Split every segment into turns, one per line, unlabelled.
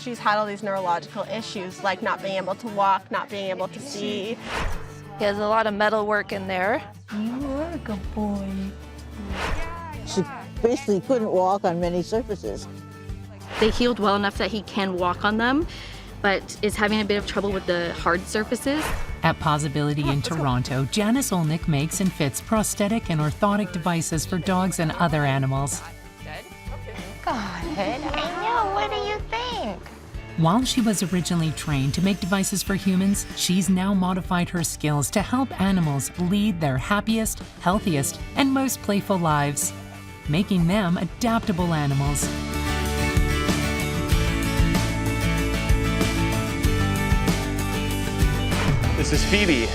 She's had all these neurological issues, like not being able to walk, not being able to see.
He has a lot of metal work in there.
You are a good boy.
She basically couldn't walk on many surfaces.
They healed well enough that he can walk on them, but is having a bit of trouble with the hard surfaces.
At PawsAbility in Toronto, Janice Olnick makes and fits prosthetic and orthotic devices for dogs and other animals.
Good. I know. What do you think?
While she was originally trained to make devices for humans, she's now modified her skills to help animals lead their happiest, healthiest, and most playful lives, making them adaptable animals.
This is Phoebe.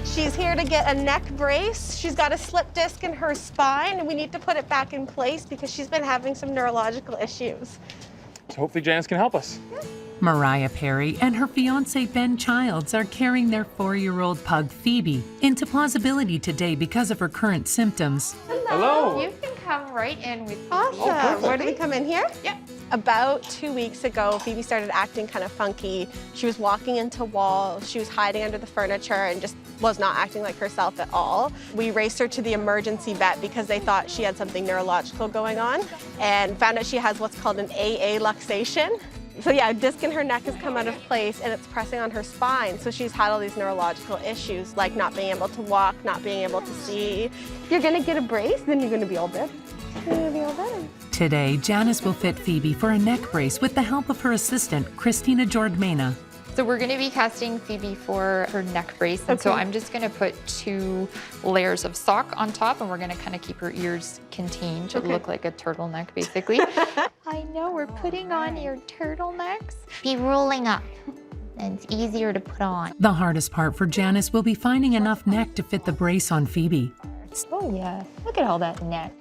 She's here to get a neck brace. She's got a slip disc in her spine, and we need to put it back in place because she's been having some neurological issues.
So hopefully Janice can help us.
Mariah Perry and her fiancé Ben Childs are carrying their 4-year-old pug Phoebe into PawsAbility today because of her current symptoms.
Hello.
You can come right in with me.
Awesome. Where do we come in here?
Yep.
About 2 weeks ago, Phoebe started acting kind of funky. She was walking into walls, she was hiding under the furniture and just was not acting like herself at all. We raced her to the emergency vet because they thought she had something neurological going on and found out she has what's called an AA luxation. So yeah, a disc in her neck has come out of place and it's pressing on her spine. So she's had all these neurological issues like not being able to walk, not being able to see. You're gonna get a brace, then you're gonna be all better. You're gonna be all better.
Today, Janice will fit Phoebe for a neck brace with the help of her assistant, Christina Jordmena.
So we're going to be casting Phoebe for her neck brace. And so I'm just going to put 2 layers of sock on top, and we're going to kind of keep her ears contained to look like a turtleneck, basically. I know, we're putting on your turtlenecks. Be rolling up. And it's easier to put on.
The hardest part for Janice will be finding enough neck to fit the brace on Phoebe.
Oh yeah, look at all that neck.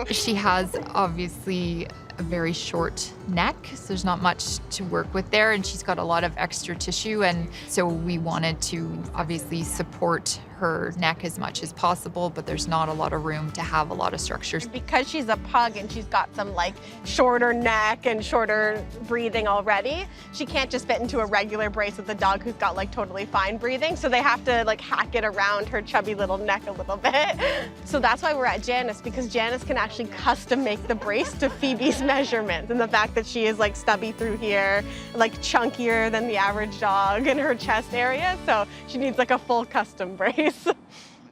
She has obviously a very short neck, so there's not much to work with there, and she's got a lot of extra tissue, and so we wanted to obviously support her neck as much as possible, but there's not a lot of room to have a lot of structures.
Because she's a pug and she's got some like shorter neck and shorter breathing already, she can't just fit into a regular brace with a dog who's got like totally fine breathing, so they have to like hack it around her chubby little neck a little bit. So that's why we're at Janice, because Janice can actually custom make the brace to Phoebe's measurements, and the fact that she is like stubby through here, like chunkier than the average dog in her chest area, so she needs like a full custom brace.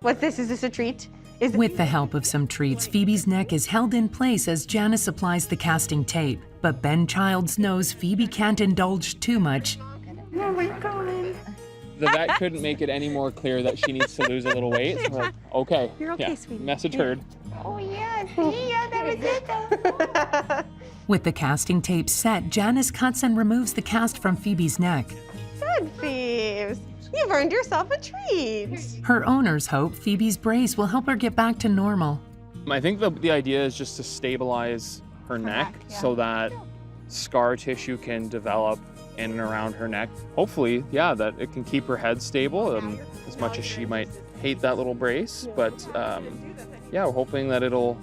What's this? Is this a treat?
With the help of some treats, Phoebe's neck is held in place as Janice applies the casting tape. But Ben Childs knows Phoebe can't indulge too much.
Oh my God.
The vet couldn't make it any more clear that she needs to lose a little weight. So we're like, okay.
You're okay,
yeah,
sweetie.
Oh
Message heard.
yeah, see, yeah, that was it though.
With the casting tape set, Janice cuts and removes the cast from Phoebe's neck.
Good, Phoebes. You've earned yourself a treat.
Her owners hope Phoebe's brace will help her get back to normal.
I think the idea is just to stabilize her neck so that scar tissue can develop in and around her neck. Hopefully, yeah, that it can keep her head stable, as much as she might hate that little brace. But yeah, we're hoping that it'll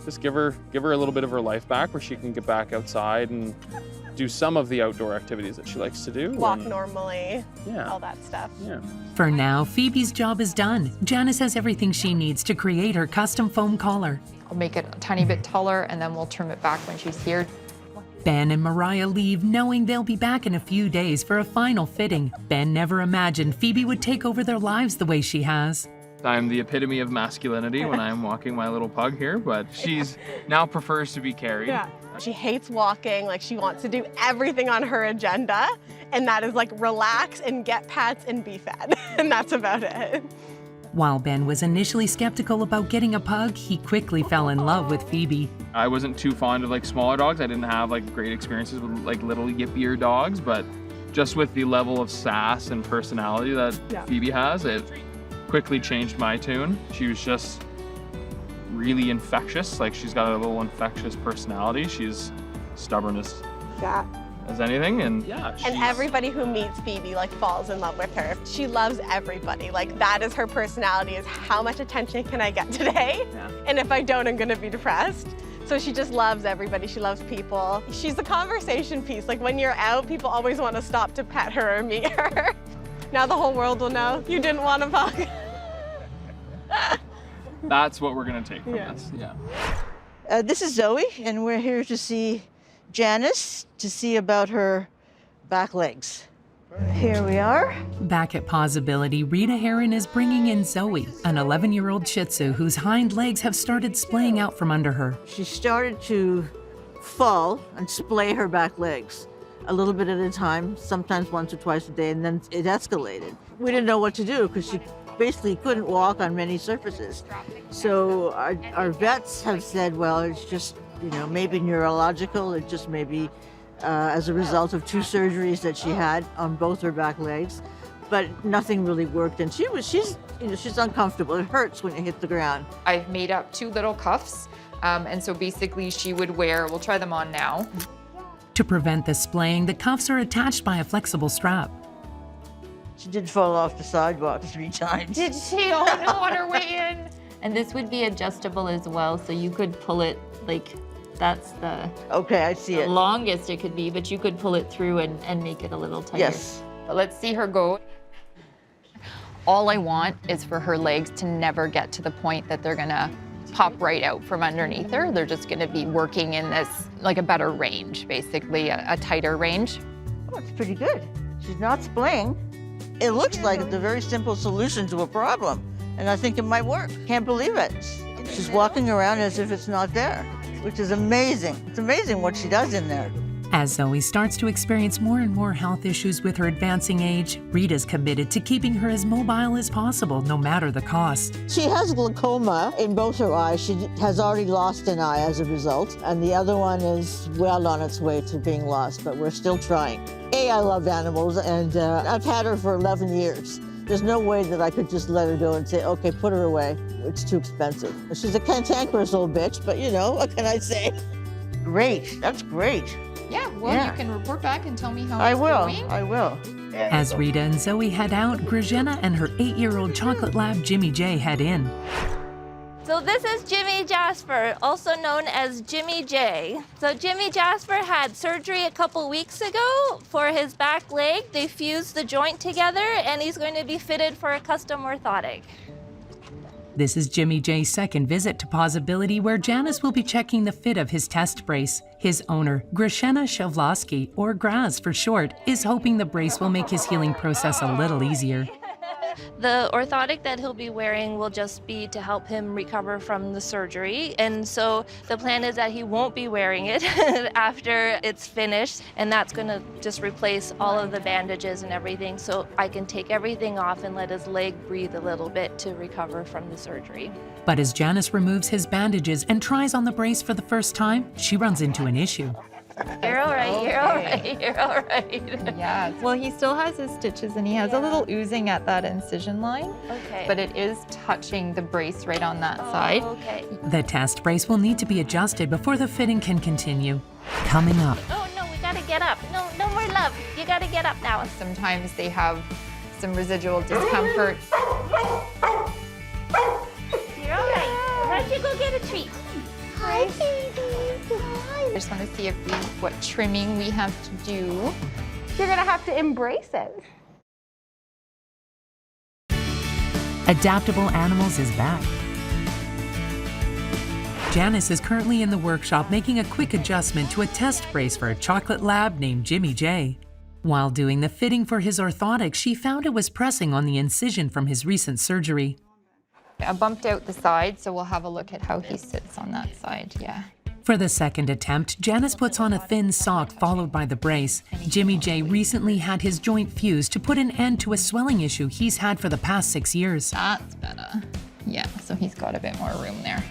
just give her a little bit of her life back, where she can get back outside and do some of the outdoor activities that she likes to do.
Walk normally,
yeah,
all that stuff.
Yeah.
For now, Phoebe's job is done. Janice has everything she needs to create her custom foam collar.
I'll make it a tiny bit taller, and then we'll trim it back when she's here.
Ben and Mariah leave knowing they'll be back in a few days for a final fitting. Ben never imagined Phoebe would take over their lives the way she has.
I'm the epitome of masculinity when I'm walking my little pug here, but she's now prefers to be carried.
Yeah. She hates walking, like she wants to do everything on her agenda, and that is like relax and get pets and be fed, and that's about it.
While Ben was initially skeptical about getting a pug, he quickly fell in love with Phoebe.
I wasn't too fond of like smaller dogs. I didn't have like great experiences with like little yippier dogs, but just with the level of sass and personality that Phoebe has, it quickly changed my tune. She was just really infectious. Like she's got a little infectious personality. She's stubborn as anything, and yeah.
And everybody who meets Phoebe like falls in love with her. She loves everybody. Like that is her personality, is how much attention can I get today? Yeah. And if I don't, I'm gonna be depressed. So So she just loves everybody. She loves people. She's a conversation piece. Like when you're out, people always want to stop to pet her or meet her. Now the whole world will know you didn't want to fuck.
That's what we're gonna take from this. Yeah.
This is Zoe, and we're here to see Janice to see about her back legs. Here we are.
Back at PawsAbility, Rita Heron is bringing in Zoe, an 11-year-old Shih Tzu whose hind legs have started splaying out from under her.
She started to fall and splay her back legs a little bit at a time, sometimes once or twice a day, and then it escalated. We didn't know what to do because she basically couldn't walk on many surfaces. So our vets have said, well, it's just, maybe neurological. It just maybe as a result of 2 surgeries that she had on both her back legs, but nothing really worked. And she's uncomfortable. It hurts when you hit the ground.
I've made up 2 little cuffs, and so basically she would wear, we'll try them on now.
To prevent the splaying, the cuffs are attached by a flexible strap.
She did fall off the sidewalk 3 times.
Did she? Oh no, on her way in. And this would be adjustable as well, so you could pull it, like, that's the
Okay, I see it.
longest it could be, but you could pull it through and make it a little tighter.
Yes.
But let's see her go. All I want is for her legs to never get to the point that they're gonna pop right out from underneath her. They're just gonna be working in this, like a better range, basically, a tighter range.
Oh, it's pretty good. She's not splaying. It looks like it's a very simple solution to a problem, and I think it might work. Can't believe it. She's walking around as if it's not there, which is amazing. It's amazing what she does in there.
As Zoe starts to experience more and more health issues with her advancing age, Rita's committed to keeping her as mobile as possible, no matter the cost.
She has glaucoma in both her eyes. She has already lost an eye as a result, and the other one is well on its way to being lost, but we're still trying. I love animals, and I've had her for 11 years. There's no way that I could just let her go and say, okay, put her away. It's too expensive. She's a cantankerous old bitch, but what can I say? Great, that's great.
Yeah, well,
Yeah.
you can report back and tell me how
I
it's
will,
going.
I will.
As Rita and Zoe head out, Grizena and her 8-year-old chocolate lab Jimmy J head in.
So this is Jimmy Jasper, also known as Jimmy J. So Jimmy Jasper had surgery a couple weeks ago for his back leg. They fused the joint together and he's going to be fitted for a custom orthotic.
This is Jimmy J's second visit to PawsAbility, where Janice will be checking the fit of his test brace. His owner, Grizena Shavlovsky, or Graz for short, is hoping the brace will make his healing process a little easier.
The orthotic that he'll be wearing will just be to help him recover from the surgery. And so the plan is that he won't be wearing it after it's finished. And that's going to just replace all of the bandages and everything. So I can take everything off and let his leg breathe a little bit to recover from the surgery.
But as Janice removes his bandages and tries on the brace for the first time, she runs into an issue.
You're all right, you're all right, you're all right.
Yeah, well, he still has his stitches and he has a little oozing at that incision line.
Okay.
But it is touching the brace right on that side.
Okay.
The test brace will need to be adjusted before the fitting can continue. Coming up,
Oh no, we gotta get up. No, no more love. You gotta get up now.
Sometimes they have some residual discomfort.
You're all right. Why don't you go get a treat? Hi, baby.
I just want to see what trimming we have to do.
You're gonna have to embrace it.
Adaptable Animals is back. Janice is currently in the workshop making a quick adjustment to a test brace for a chocolate lab named Jimmy J. While doing the fitting for his orthotic, she found it was pressing on the incision from his recent surgery.
I bumped out the side, so we'll have a look at how he sits on that side, yeah.
For the second attempt, Janice puts on a thin sock followed by the brace. Jimmy J recently had his joint fused to put an end to a swelling issue he's had for the past 6 years.
That's better. Yeah, so he's got a bit more room there.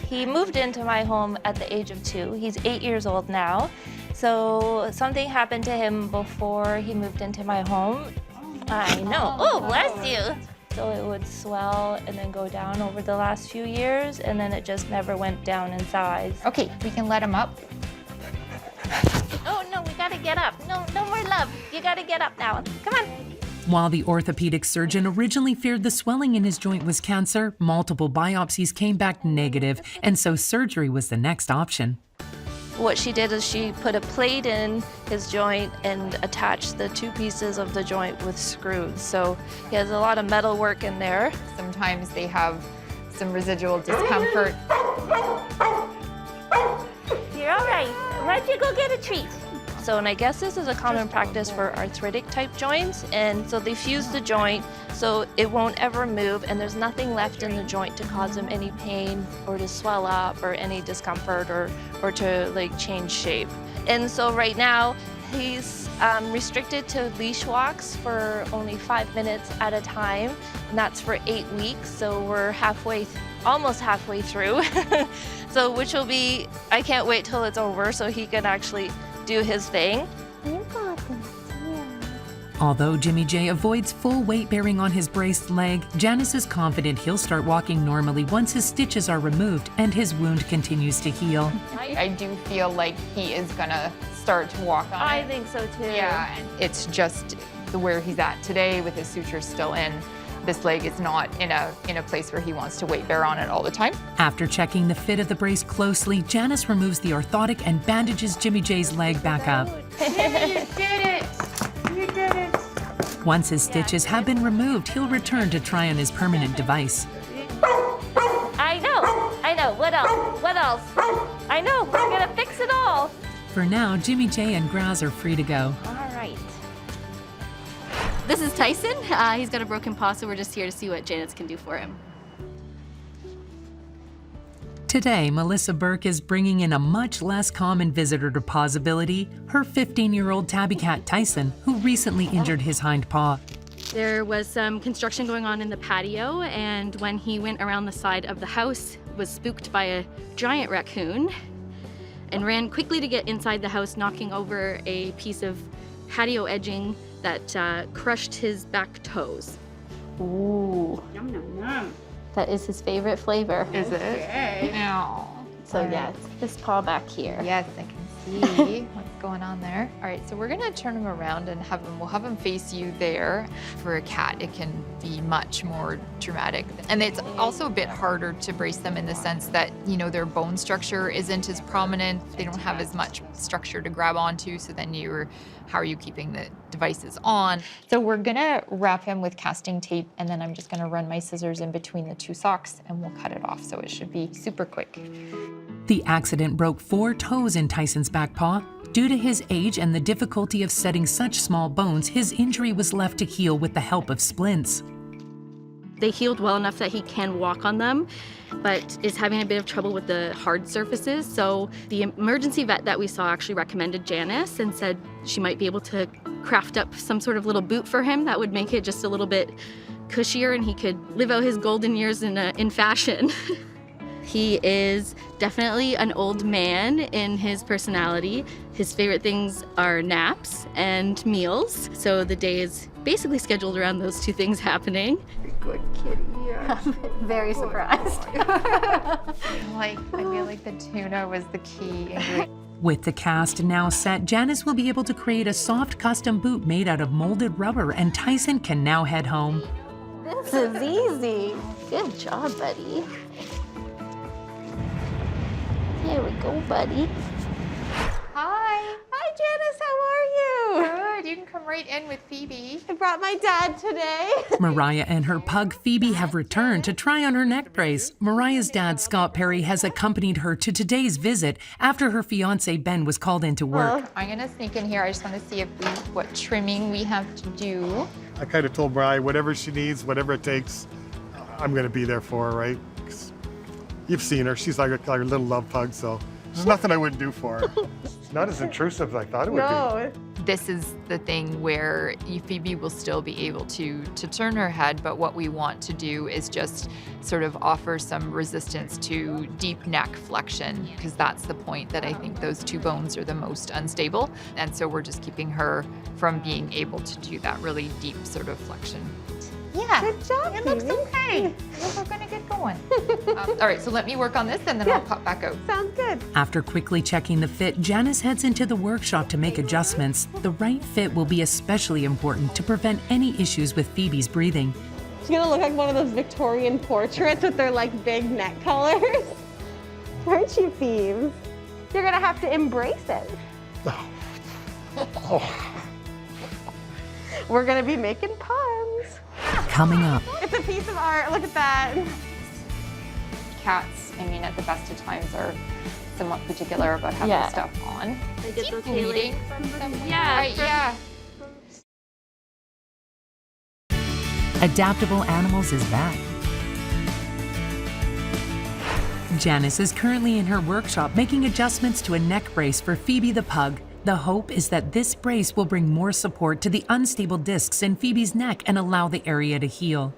He moved into my home at the age of 2. He's 8 years old now. So something happened to him before he moved into my home. I know. Oh, bless you. So it would swell and then go down over the last few years, and then it just never went down in size.
Okay, we can let him up.
Oh no, we gotta get up. No, no more love. You gotta get up now. Come on.
While the orthopedic surgeon originally feared the swelling in his joint was cancer, multiple biopsies came back negative, and so surgery was the next option.
What she did is she put a plate in his joint and attached the two pieces of the joint with screws. So he has a lot of metal work in there.
Sometimes they have some residual discomfort.
You're all right. Why don't you go get a treat? So, and I guess this is a common practice for arthritic type joints, and so they fuse the joint so it won't ever move, and there's nothing left in the joint to cause him any pain or to swell up or any discomfort or to like change shape. And so right now he's restricted to leash walks for only 5 minutes at a time, and that's for 8 weeks. So we're almost halfway through. So which will be, I can't wait till it's over so he can actually do his thing. You got this, yeah.
Although Jimmy J avoids full weight bearing on his braced leg, Janice is confident he'll start walking normally once his stitches are removed and his wound continues to heal.
I do feel like he is gonna start to walk on
I
it.
think so too.
Yeah, and it's just where he's at today with his sutures still in. This leg is not in a place where he wants to weight bear on it all the time.
After checking the fit of the brace closely, Janice removes the orthotic and bandages Jimmy J's leg back up.
Jimmy, you did it! You did it!
Once his stitches have been removed, he'll return to try on his permanent device.
I know. What else? I know, we're gonna fix it all.
For now, Jimmy J and Graz are free to go.
All right.
This is Tyson. He's got a broken paw, so we're just here to see what Janice can do for him.
Today, Melissa Burke is bringing in a much less common visitor to PawsAbility, her 15-year-old tabby cat Tyson, who recently injured his hind paw.
There was some construction going on in the patio, and when he went around the side of the house, was spooked by a giant raccoon and ran quickly to get inside the house, knocking over a piece of patio edging that crushed his back toes. Ooh. Yum, yum, yum. That is his favorite flavor.
Is it? No.
So yeah, it's this paw back here.
Yes, I can see what's going on there. All right, so we're gonna turn him around and we'll have him face you there. For a cat, it can be much more dramatic. And it's also a bit harder to brace them in the sense that, you know, their bone structure isn't as prominent. They don't have as much structure to grab onto, so then how are you keeping the devices on? So we're gonna wrap him with casting tape, and then I'm just gonna run my scissors in between the two socks and we'll cut it off, so it should be super quick.
The accident broke 4 toes in Tyson's back paw. Due to his age and the difficulty of setting such small bones, his injury was left to heal with the help of splints.
They healed well enough that he can walk on them, but is having a bit of trouble with the hard surfaces. So the emergency vet that we saw actually recommended Janice and said she might be able to craft up some sort of little boot for him that would make it just a little bit cushier and he could live out his golden years in fashion. He is definitely an old man in his personality. His favorite things are naps and meals. So the day is basically scheduled around those two things happening.
Good kitty, yeah.
I'm very surprised.
I feel like the tuna was the key ingredient.
With the cast now set, Janice will be able to create a soft custom boot made out of molded rubber, and Tyson can now head home.
This is easy. Good job, buddy. There we go, buddy.
Hi.
Hi, Janice, how are you?
Good, you can come right in with Phoebe.
I brought my dad today.
Mariah and her pug Phoebe have returned to try on her neck brace. Mariah's dad, Scott Perry, has accompanied her to today's visit after her fiance Ben was called into work.
I'm gonna sneak in here. I just want to see what trimming we have to do.
I kind of told Mariah whatever she needs, whatever it takes, I'm going to be there for her, right? 'Cause you've seen her. She's like a little love pug, so there's nothing I wouldn't do for her. It's not as intrusive as I thought it would be.
This is the thing where Phoebe will still be able to turn her head, but what we want to do is just sort of offer some resistance to deep neck flexion, because that's the point that I think those two bones are the most unstable. And so we're just keeping her from being able to do that really deep sort of flexion. Yeah.
Good job,
It looks
Phoebe.
okay. We're gonna get going. All right, so let me work on this and then I'll pop back out.
Sounds good.
After quickly checking the fit, Janice heads into the workshop to make adjustments. The right fit will be especially important to prevent any issues with Phoebe's breathing.
She's gonna look like one of those Victorian portraits with their like big neck colors. Aren't you, Phoebe? You're gonna have to embrace it. We're gonna be making puns.
Coming up,
It's a piece of art, look at that.
Cats, I mean, at the best of times are somewhat particular about having stuff on.
Like it's okay,
Bleeding
like,
from somewhere.
yeah,
Right, yeah.
Adaptable Animals is back. Janice is currently in her workshop making adjustments to a neck brace for Phoebe the pug. The hope is that this brace will bring more support to the unstable discs in Phoebe's neck and allow the area to heal.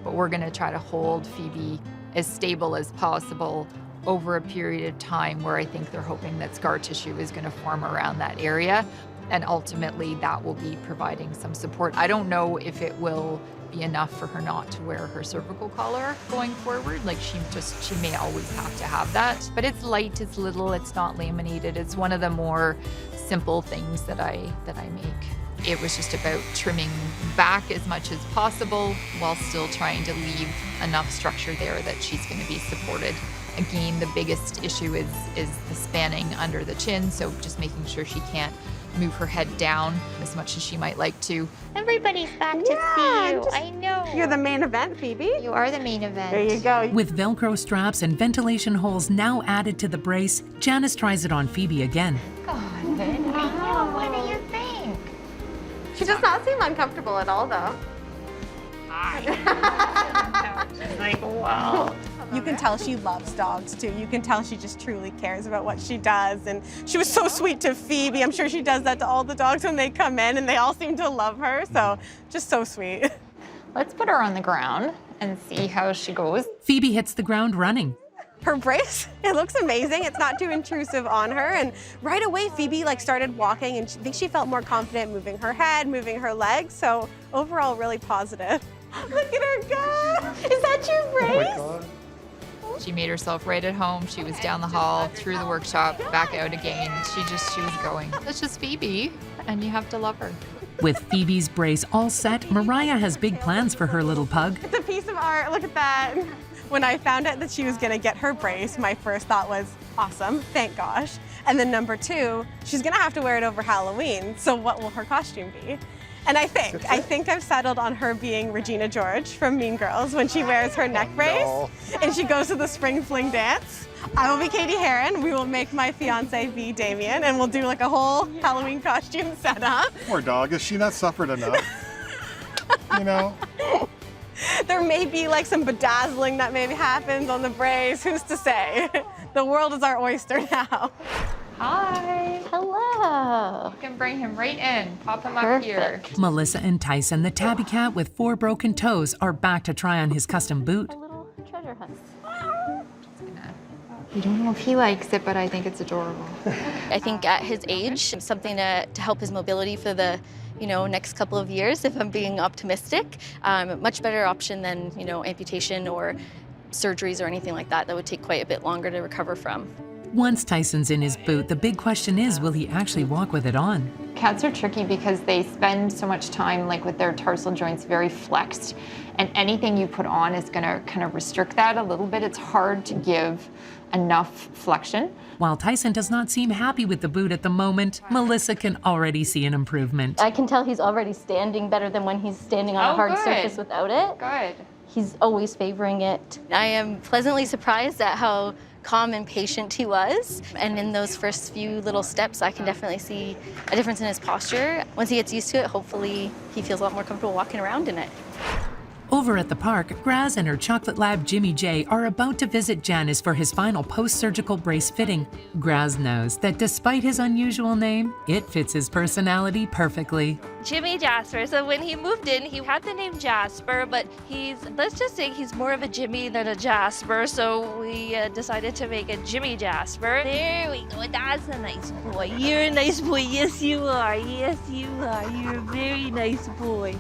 But we're gonna try to hold Phoebe as stable as possible over a period of time where I think they're hoping that scar tissue is gonna form around that area. And ultimately that will be providing some support. I don't know if it will be enough for her not to wear her cervical collar going forward. Like she may always have to have that. But it's light, it's little, it's not laminated. It's one of the more simple things that I make. It was just about trimming back as much as possible while still trying to leave enough structure there that she's going to be supported. Again, the biggest issue is the spanning under the chin, so just making sure she can't move her head down as much as she might like to.
Everybody's back to see you.
just-
I know.
You're the main event, Phoebe.
You are the main event.
There you go.
With Velcro straps and ventilation holes now added to the brace, Janice tries it on Phoebe again.
I know. What do you think?
She does not seem uncomfortable at all, though.
She's like, wow.
You can tell she loves dogs too. You can tell she just truly cares about what she does. And she was so sweet to Phoebe. I'm sure she does that to all the dogs when they come in, and they all seem to love her. So just so sweet.
Let's put her on the ground and see how she goes.
Phoebe hits the ground running.
Her brace, it looks amazing. It's not too intrusive on her. And right away, Phoebe started walking, and I think she felt more confident moving her head, moving her legs. So overall, really positive. Look at her go. Is that your brace?
God.
She made herself right at home. She was down the hall, through the workshop, back out again. She was going. That's just Phoebe, and you have to love her.
With Phoebe's brace all set, Mariah has big plans for her little pug.
It's a piece of art. Look at that. When I found out that she was going to get her brace, my first thought was, awesome, thank gosh. And then number two, she's going to have to wear it over Halloween. So what will her costume be? And I think I've settled on her being Regina George from Mean Girls when she wears her neck brace and she goes to the spring fling dance. I will be Katie Heron. We will make my fiance be Damien, and we'll do like a whole Halloween costume setup.
Poor dog. Has she not suffered enough? You know?
There may be like some bedazzling that maybe happens on the brace. Who's to say? The world is our oyster now.
Hi.
Hello.
You can bring him right in. Pop him up here.
Melissa and Tyson, the tabby cat with 4 broken toes, are back to try on his custom boot.
A little treasure hunt.
We don't know if he likes it, but I think it's adorable.
I think at his age, something to help his mobility for the next couple of years, if I'm being optimistic. Much better option than amputation or surgeries or anything like that. That would take quite a bit longer to recover from.
Once Tyson's in his boot, the big question is, will he actually walk with it on?
Cats are tricky because they spend so much time with their tarsal joints very flexed, and anything you put on is gonna kind of restrict that a little bit. It's hard to give enough flexion.
While Tyson does not seem happy with the boot at the moment, Melissa can already see an improvement.
I can tell he's already standing better than when he's standing on a hard surface without it.
Good.
He's always favoring it. I am pleasantly surprised at how calm and patient he was. And in those first few little steps, I can definitely see a difference in his posture. Once he gets used to it, hopefully he feels a lot more comfortable walking around in it.
Over at the park, Graz and her chocolate lab Jimmy J are about to visit Janice for his final post-surgical brace fitting. Graz knows that despite his unusual name, it fits his personality perfectly.
Jimmy Jasper. So when he moved in, he had the name Jasper, but let's just say he's more of a Jimmy than a Jasper. So we decided to make it Jimmy Jasper. There we go. That's a nice boy. You're a nice boy. Yes, you are. Yes, you are. You're a very nice boy.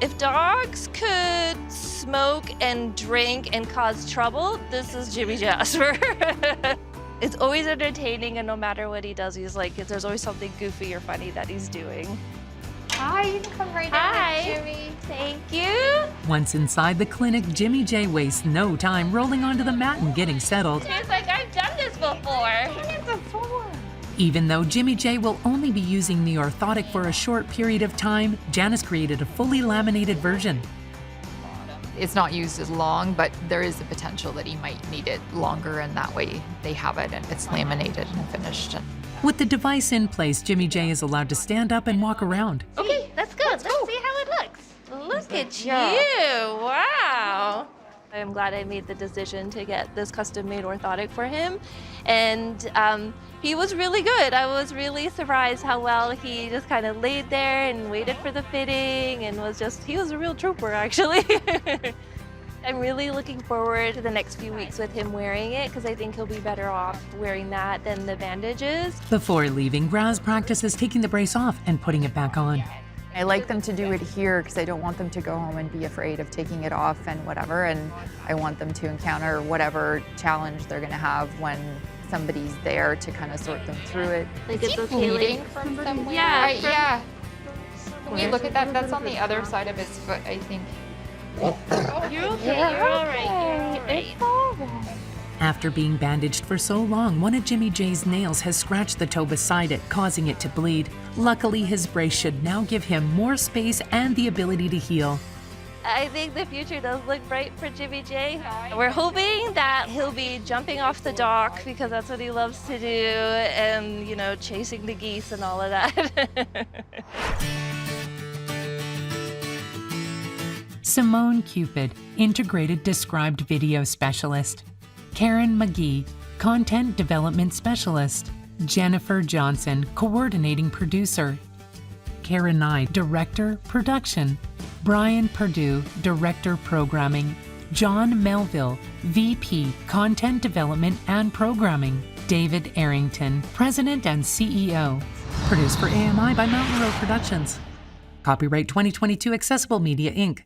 If dogs could smoke and drink and cause trouble, this is Jimmy Jasper. It's always entertaining, and no matter what he does, he's like, there's always something goofy or funny that he's doing.
Hi, you can come right down, Jimmy.
Thank you.
Once inside the clinic, Jimmy J wastes no time rolling onto the mat and getting settled.
He's like, I've done this before.
Even though Jimmy J will only be using the orthotic for a short period of time, Janice created a fully laminated version.
It's not used as long, but there is the potential that he might need it longer, and that way they have it and it's laminated and finished.
With the device in place, Jimmy J is allowed to stand up and walk around.
Okay, let's go. Let's see how it looks. Look at you. Wow. I'm glad I made the decision to get this custom-made orthotic for him. And he was really good. I was really surprised how well he just kind of laid there and waited for the fitting and he was a real trooper, actually. I'm really looking forward to the next few weeks with him wearing it because I think he'll be better off wearing that than the bandages.
Before leaving, Raz practices taking the brace off and putting it back on.
I like them to do it here because I don't want them to go home and be afraid of taking it off and whatever, and I want them to encounter whatever challenge they're going to have when somebody's there to kind of sort them through it.
Like
Is
it's
he
okay,
bleeding
like,
from somewhere?
Yeah,
Yeah. Can we look at that? That's on the other side of his foot, I think.
You're okay. You're all right. You're all right.
After being bandaged for so long, one of Jimmy J's nails has scratched the toe beside it, causing it to bleed. Luckily, his brace should now give him more space and the ability to heal.
I think the future does look bright for Jimmy J. We're hoping that he'll be jumping off the dock because that's what he loves to do, and, chasing the geese and all of that.
Simone Cupid, Integrated Described Video Specialist. Karen McGee, Content Development Specialist. Jennifer Johnson, Coordinating Producer. Karen Nye, Director, Production. Brian Perdue, Director, Programming. John Melville, VP, Content Development and Programming. David Arrington, President and CEO. Produced for AMI by Mountain Road Productions. Copyright 2022 Accessible Media, Inc.